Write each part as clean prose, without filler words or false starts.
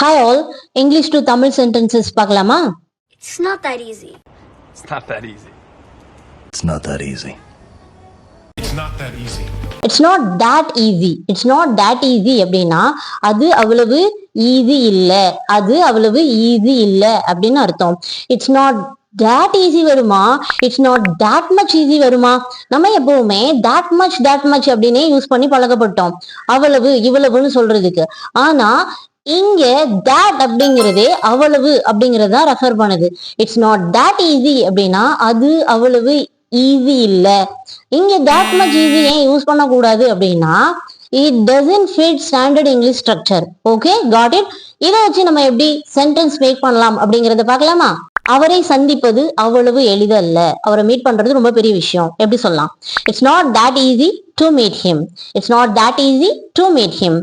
Hi all, English to Tamil sentences பார்க்கலாமா? It's not that easy. It's not that easy. It's not that easy. It's not that easy. It's not that easy. It's not that easy அப்படின்னா அது அவ்வளவு easy இல்ல, அது அவ்வளவு easy இல்ல அப்படின்னு அர்த்தம். It's not that easy வருமா, it's not that much easy வருமா? நம்ம எப்பவுமே that much அப்படின்னே யூஸ் பண்ணி பழக்கப்பட்டோம், அவ்வளவு இவ்வளவுன்னு சொல்றதுக்கு. ஆனா இங்க that அப்படிங்கிறதே அவ்வளவு அப்படிங்கறத ரெஃபர் பண்ணுது. இட்ஸ் நாட் that easy அப்படின்னா அது அவ்வளவு ஈஸி இல்ல. இங்க that much easy ஏன் யூஸ் பண்ண கூடாது அப்படின்னா it doesn't fit standard English structure. Okay, got it? இதை வச்சு நம்ம எப்படி சென்டென்ஸ் மேக் பண்ணலாம் அப்படிங்கறத பார்க்கலாமா? அவரை சந்திப்பது அவ்வளவு எளிதல்ல. அவரை மீட் பண்றது ரொம்ப பெரிய விஷயம். எப்படி சொல்லலாம்? It's not that easy to meet him. It's not that easy to meet him.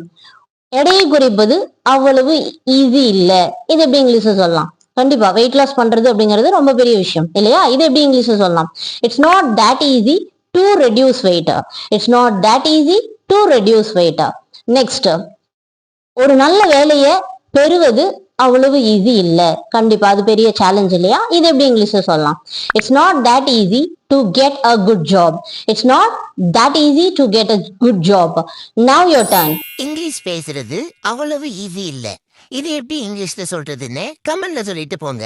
எடையை குறைப்பது அவ்வளவு ஈஸி இல்ல. இது எப்படி இங்கிலீஷ்ல சொல்லலாம்? கண்டிப்பா வெயிட் லாஸ் பண்றது அப்படிங்கிறது ரொம்ப பெரிய விஷயம் இல்லையா? இது எப்படி இங்கிலீஷ்ல சொல்லலாம்? It's not that easy to reduce weight. It's not that easy to reduce weight. Next, ஒரு நல்ல வேலையை பெறுவது அவ்வளவு ஈஸி இல்ல. கண்டிப்பா அது பெரிய சேலஞ்ச் இல்லையா? இது எப்படி இங்கிலீஷ்ல சொல்லலாம்? It's not that easy to get a good job. It's not that easy to get a good job. Now your turn. English பேசுறது அவ்வளவு ஈஸி இல்ல. இது எப்படி இங்கிலீஷ்ல சொல்றதுன்னு கமெண்ட்ல சொல்லிட்டு போங்க.